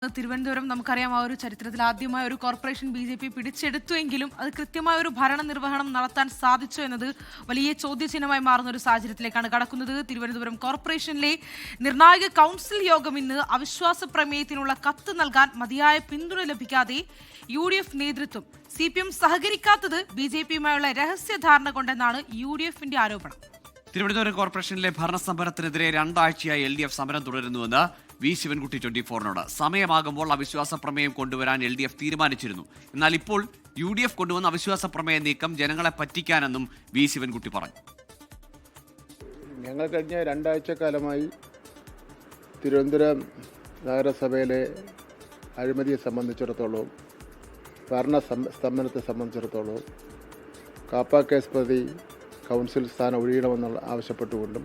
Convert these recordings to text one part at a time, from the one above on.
തിരുവനന്തപുരം നമുക്കറിയാം, ആ ഒരു ചരിത്രത്തിൽ ആദ്യമായ ഒരു കോർപ്പറേഷൻ BJP പിടിച്ചെടുത്തുവെങ്കിലും അത് കൃത്യമായ ഒരു ഭരണ നിർവഹണം നടത്താൻ സാധിച്ചു എന്നത് വലിയ ചോദ്യചിഹ്നമായി മാറുന്ന ഒരു സാഹചര്യത്തിലേക്കാണ് കടക്കുന്നത്. തിരുവനന്തപുരം കോർപ്പറേഷനിലെ നിർണായക കൗൺസിൽ യോഗം ഇന്ന് അവിശ്വാസ പ്രമേയത്തിനുള്ള കത്ത് നൽകാൻ മതിയായ പിന്തുണ ലഭിക്കാതെ UDF നേതൃത്വം CPM സഹകരിക്കാത്തത് BJPയുമായുള്ള രഹസ്യധാരണ കൊണ്ടെന്നാണ് UDFന്റെ ആരോപണം. തിരുവനന്തപുരം കോർപ്പറേഷനിലെ ഭരണസമരത്തിനെതിരെ രണ്ടാഴ്ചയായി LDF സമരം തുടരുന്നുവെന്ന് വി ശിവൻകുട്ടി 24നോട്. സമയമാകുമ്പോൾ അവിശ്വാസ പ്രമേയം കൊണ്ടുവരാൻ LDF തീരുമാനിച്ചിരുന്നു. എന്നാൽ ഇപ്പോൾ UDF കൊണ്ടുവന്ന അവിശ്വാസ പ്രമേയ നീക്കം ജനങ്ങളെ പറ്റിക്കാനെന്നും വി ശിവൻകുട്ടി പറഞ്ഞു. ഞങ്ങൾ കഴിഞ്ഞ രണ്ടാഴ്ചക്കാലമായി തിരുവനന്തപുരം നഗരസഭയിലെ അഴിമതിയെ സംബന്ധിച്ചിടത്തോളം, ഭരണ സ്തംഭനത്തെ സംബന്ധിച്ചിടത്തോളം, കാപ്പ കേസ് പ്രതി കൗൺസിൽ സ്ഥാനം ഒഴിയണമെന്നുള്ള ആവശ്യപ്പെട്ടുകൊണ്ടും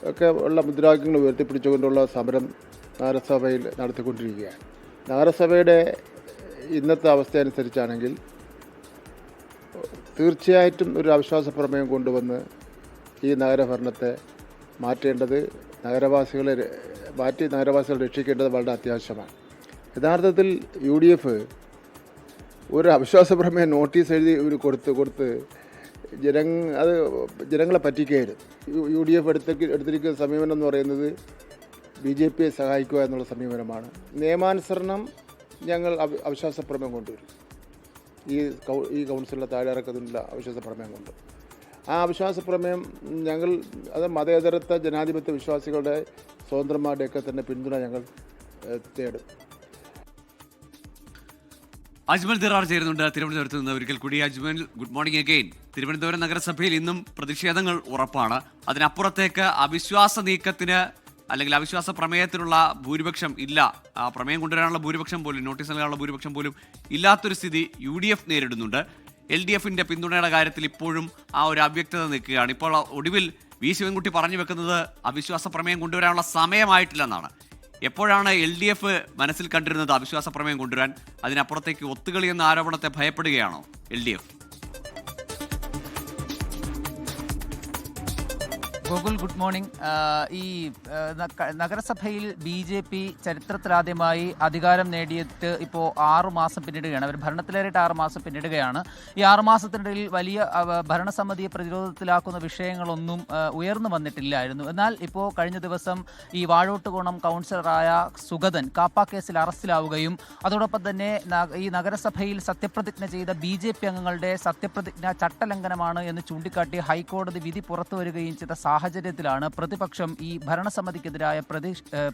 ഒക്കെ ഉള്ള മുദ്രാവാക്യങ്ങൾ ഉയർത്തിപ്പിടിച്ചുകൊണ്ടുള്ള സമരം നഗരസഭയിൽ നടത്തിക്കൊണ്ടിരിക്കുകയാണ്. നഗരസഭയുടെ ഇന്നത്തെ അവസ്ഥ അനുസരിച്ചാണെങ്കിൽ തീർച്ചയായിട്ടും ഒരു അവിശ്വാസ പ്രമേയം കൊണ്ടുവന്ന് ഈ നഗരഭരണത്തെ മാറ്റേണ്ടത്, നഗരവാസികളെ രക്ഷിക്കേണ്ടത് വളരെ അത്യാവശ്യമാണ്. യഥാർത്ഥത്തിൽ UDF ഒരു അവിശ്വാസ പ്രമേയം നോട്ടീസ് എഴുതി കൊടുത്ത് അത് ജനങ്ങളെ പറ്റിക്കുകയായിരുന്നു. UDF എടുത്തിരിക്കുന്ന സമീപനം എന്ന് പറയുന്നത് BJPയെ സഹായിക്കുക എന്നുള്ള സമീപനമാണ്. നിയമാനുസരണം ഞങ്ങൾ അവിശ്വാസ പ്രമേയം കൊണ്ടുവരും. ഈ കൗൺസിലിലെ താഴെയിറക്കത്തിനുള്ള അവിശ്വാസ പ്രമേയം കൊണ്ട് ആ അവിശ്വാസ പ്രമേയം അത് മതേതരത്വ ജനാധിപത്യ വിശ്വാസികളുടെ സ്വതന്ത്രന്മാരുടെയൊക്കെ തന്നെ പിന്തുണ ഞങ്ങൾ തേടും. അജ്മൽ ദിറാർ ചേരുന്നുണ്ട് തിരുവനന്തപുരത്ത് നിന്ന്. ഒരിക്കൽ കൂടി Ajmal, good morning again. Thiruvananthapuram നഗരസഭയിൽ ഇന്നും പ്രതിഷേധങ്ങൾ ഉറപ്പാണ്. അതിനപ്പുറത്തേക്ക് അവിശ്വാസ നീക്കത്തിന് അല്ലെങ്കിൽ അവിശ്വാസ പ്രമേയത്തിനുള്ള ഭൂരിപക്ഷം ഇല്ല. പ്രമേയം കൊണ്ടുവരാനുള്ള ഭൂരിപക്ഷം പോലും, നോട്ടീസ് നൽകാനുള്ള ഭൂരിപക്ഷം പോലും ഇല്ലാത്തൊരു സ്ഥിതി UDF നേരിടുന്നുണ്ട്. LDFന്റെ പിന്തുണയുടെ കാര്യത്തിൽ ഇപ്പോഴും ആ ഒരു അവ്യക്തത നിൽക്കുകയാണ്. ഇപ്പോൾ ഒടുവിൽ വി ശിവൻകുട്ടി പറഞ്ഞു വെക്കുന്നത് അവിശ്വാസ പ്രമേയം കൊണ്ടുവരാനുള്ള സമയമായിട്ടില്ലെന്നാണ്. എപ്പോഴാണ് LDF മനസ്സിൽ കണ്ടിരുന്നത് അവിശ്വാസ പ്രമേയം കൊണ്ടുവരാൻ? അതിനപ്പുറത്തേക്ക് ഒത്തുകളി എന്ന ആരോപണത്തെ ഭയപ്പെടുകയാണോ LDF? Gokul, good morning. ഈ നഗരസഭയിൽ BJP ചരിത്രത്തിലാദ്യമായി അധികാരം നേടിയിട്ട് ഇപ്പോൾ 6 മാസം പിന്നിടുകയാണ്. അവർ ഭരണത്തിലേറിയിട്ട് 6 മാസം പിന്നിടുകയാണ്. ഈ 6 മാസത്തിനിടയിൽ വലിയ ഭരണസമിതിയെ പ്രതിരോധത്തിലാക്കുന്ന വിഷയങ്ങളൊന്നും ഉയർന്നു വന്നിട്ടില്ലായിരുന്നു. എന്നാൽ ഇപ്പോൾ കഴിഞ്ഞ ദിവസം ഈ വാഴോട്ടുകോണം കൗൺസിലറായ സുഗതൻ കാപ്പ കേസിൽ അറസ്റ്റിലാവുകയും അതോടൊപ്പം തന്നെ ഈ നഗരസഭയിൽ സത്യപ്രതിജ്ഞ ചെയ്ത BJP അംഗങ്ങളുടെ സത്യപ്രതിജ്ഞ ചട്ടലംഘനമാണ് എന്ന് ചൂണ്ടിക്കാട്ടി ഹൈക്കോടതി വിധി പുറത്തുവരികയും ചെയ്ത സാഹചര്യത്തിലാണ് പ്രതിപക്ഷം ഈ ഭരണസമിതിക്കെതിരായ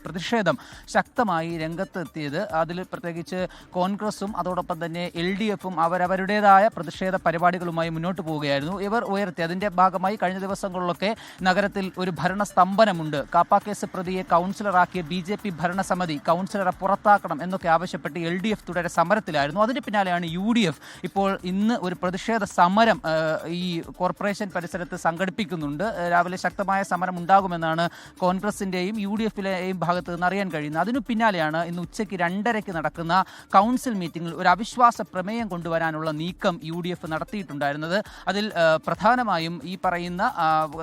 പ്രതിഷേധം ശക്തമായി രംഗത്തെത്തിയത്. അതിൽ പ്രത്യേകിച്ച് കോൺഗ്രസും അതോടൊപ്പം തന്നെ LDFും അവരവരുടേതായ പ്രതിഷേധ പരിപാടികളുമായി മുന്നോട്ട് പോവുകയായിരുന്നു. ഇവർ ഉയർത്തി അതിൻ്റെ ഭാഗമായി കഴിഞ്ഞ ദിവസങ്ങളിലൊക്കെ നഗരത്തിൽ ഒരു ഭരണസ്തംഭനമുണ്ട്. കാപ്പ കേസ് പ്രതിയെ കൗൺസിലറാക്കിയ BJP ഭരണസമിതി കൗൺസിലറെ പുറത്താക്കണം എന്നൊക്കെ ആവശ്യപ്പെട്ട് LDF തുടരെ സമരത്തിലായിരുന്നു. അതിന് പിന്നാലെയാണ് UDF ഇപ്പോൾ ഇന്ന് ഒരു പ്രതിഷേധ സമരം ഈ കോർപ്പറേഷൻ പരിസരത്ത് സംഘടിപ്പിക്കുന്നുണ്ട്. രാവിലെ ശക്തമായ സമരം ഉണ്ടാകുമെന്നാണ് കോൺഗ്രസിൻ്റെയും UDFിലെയും ഭാഗത്ത് നിന്ന് അറിയാൻ കഴിയുന്നത്. അതിനു പിന്നാലെയാണ് ഇന്ന് ഉച്ചയ്ക്ക് 2:30 നടക്കുന്ന കൗൺസിൽ മീറ്റിംഗിൽ ഒരു അവിശ്വാസ പ്രമേയം കൊണ്ടുവരാനുള്ള നീക്കം UDF നടത്തിയിട്ടുണ്ടായിരുന്നത്. അതിൽ പ്രധാനമായും ഈ പറയുന്ന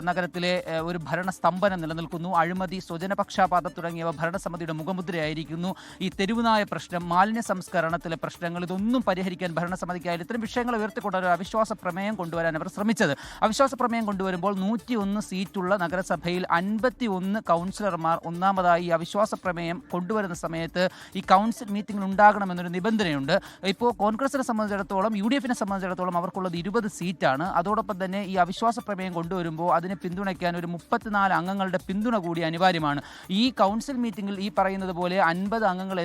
നഗരത്തിലെ ഒരു ഭരണസ്തംഭനം നിലനിൽക്കുന്നു. അഴിമതി, സ്വജനപക്ഷപാതം തുടങ്ങിയവ ഭരണസമിതിയുടെ മുഖമുദ്രയായിരിക്കുന്നു. ഈ തെരുവുനായ പ്രശ്നം, മാലിന്യ സംസ്കരണത്തിലെ പ്രശ്നങ്ങൾ, ഇതൊന്നും പരിഹരിക്കാൻ ഭരണസമിതിക്കായാലും ഇത്തരം വിഷയങ്ങൾ ഉയർത്തിക്കൊണ്ട് ഒരു അവിശ്വാസ പ്രമേയം കൊണ്ടുവരാൻ അവർ ശ്രമിച്ചത്. അവിശ്വാസ പ്രമേയം കൊണ്ടുവരുമ്പോൾ 101 സീറ്റുള്ള നഗരസഭയിൽ 51 കൗൺസിലർമാർ ഒന്നാമതായി അവിശ്വാസ പ്രമേയം കൊണ്ടുവരുന്ന സമയത്ത് ഈ കൗൺസിൽ മീറ്റിംഗിൽ ഉണ്ടാകണമെന്നൊരു നിബന്ധനയുണ്ട്. ഇപ്പോൾ കോൺഗ്രസിനെ സംബന്ധിച്ചിടത്തോളം, UDFിനെ സംബന്ധിച്ചിടത്തോളം അവർക്കുള്ളത് 20 സീറ്റാണ്. അതോടൊപ്പം തന്നെ ഈ അവിശ്വാസ പ്രമേയം കൊണ്ടുവരുമ്പോൾ അതിനെ പിന്തുണയ്ക്കാൻ ഒരു 34 അംഗങ്ങളുടെ പിന്തുണ കൂടി അനിവാര്യമാണ്. ഈ കൗൺസിൽ മീറ്റിംഗിൽ ഈ പറയുന്നത് പോലെ 51 അംഗങ്ങൾ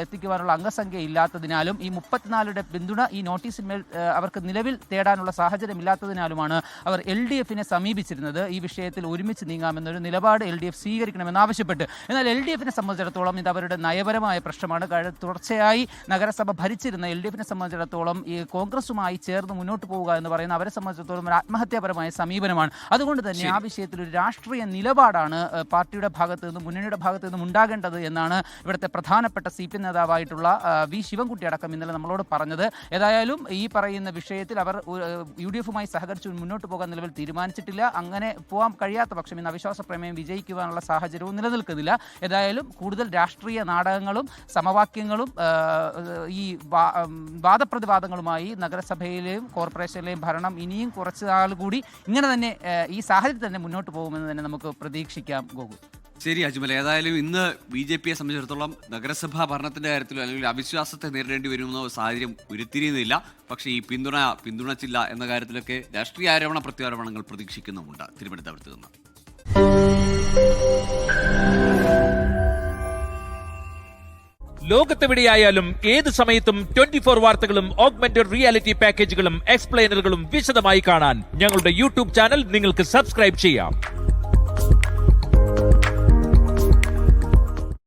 എത്തിക്കുവാനുള്ള അംഗസംഖ്യ ഇല്ലാത്തതിനാലും ഈ 34യുടെ പിന്തുണ ഈ നോട്ടീസിന്മേൽ അവർക്ക് നിലവിൽ തേടാനുള്ള സാഹചര്യം ഇല്ലാത്തതിനാലുമാണ് അവർ LDFിനെ സമീപിച്ചിരുന്നത്. ഈ വിഷയത്തിൽ ഒരുമിച്ച് നീങ്ങാമെന്നൊരു നിലപാട് LDF സ്വീകരിക്കണമെന്ന് ആവശ്യപ്പെട്ട്. എന്നാൽ LDFിനെ സംബന്ധിച്ചിടത്തോളം ഇത് അവരുടെ നയപരമായ പ്രശ്നമാണ്. തുടർച്ചയായി നഗരസഭ ഭരിച്ചിരുന്ന LDFിനെ സംബന്ധിച്ചിടത്തോളം ഈ കോൺഗ്രസുമായി ചേർന്ന് മുന്നോട്ട് പോവുക എന്ന് പറയുന്ന അവരെ സംബന്ധിച്ചിടത്തോളം ഒരു ആത്മഹത്യാപരമായ സമീപനമാണ്. അതുകൊണ്ട് തന്നെ ആ വിഷയത്തിൽ ഒരു രാഷ്ട്രീയ നിലപാടാണ് പാർട്ടിയുടെ ഭാഗത്ത് നിന്നും മുന്നണിയുടെ ഭാഗത്ത് നിന്നും ഉണ്ടാകേണ്ടത് എന്നാണ് ഇവിടുത്തെ പ്രധാനപ്പെട്ട CPM നേതാവായിട്ടുള്ള വി ശിവൻകുട്ടി അടക്കം ഇന്നലെ നമ്മളോട് പറഞ്ഞത്. ഏതായാലും ഈ പറയുന്ന വിഷയത്തിൽ അവർ UDFുമായി സഹകരിച്ച് മുന്നോട്ട് പോകാൻ നിലവിൽ തീരുമാനിച്ചിട്ടില്ല. അങ്ങനെ പോകാൻ കഴിയാത്ത പക്ഷം ഇന്ന് അവിശ്വാസ പ്രമേയം വിജയിക്കുവാനുള്ള സാഹചര്യവും നിലനിൽക്കുന്നില്ല. ഏതായാലും കൂടുതൽ രാഷ്ട്രീയ നാടകങ്ങളും സമവാക്യങ്ങളും ഈ വാദപ്രതിവാദങ്ങളുമായി നഗരസഭയിലെയും കോർപ്പറേഷനിലെയും ഭരണം ഇനിയും കുറച്ച് നാൾ കൂടി ഇങ്ങനെ തന്നെ ഈ സാഹചര്യത്തിൽ തന്നെ മുന്നോട്ട് പോകുമെന്ന് തന്നെ നമുക്ക് പ്രതീക്ഷിക്കാം. ഗോകുൽ. ശരി അജ്മൽ, ഏതായാലും ഇന്ന് BJP-യെ സംബന്ധിച്ചിടത്തോളം നഗരസഭാ ഭരണത്തിന്റെ കാര്യത്തിലോ അല്ലെങ്കിൽ അവിശ്വാസത്തെ നേരിടേണ്ടി വരുമെന്ന സാഹചര്യം ഉരുത്തിരിയുന്നില്ല. പക്ഷേ ഈ പിന്തുണച്ചില്ല എന്ന കാര്യത്തിലൊക്കെ രാഷ്ട്രീയ ആരോപണ പ്രത്യാരോപണങ്ങൾ പ്രതീക്ഷിക്കുന്നുമുണ്ട് തിരുവനന്തപുരത്ത് നിന്ന്. ലോകത്തെവിടെയായാലും ഏത് സമയത്തും 24 വാർത്തകളും ഓഗ്മെന്റഡ് റിയാലിറ്റി പാക്കേജുകളും എക്സ്പ്ലെയിനറുകളും വിശദമായി കാണാൻ ഞങ്ങളുടെ യൂട്യൂബ് ചാനൽ നിങ്ങൾക്ക് സബ്സ്ക്രൈബ് ചെയ്യാം.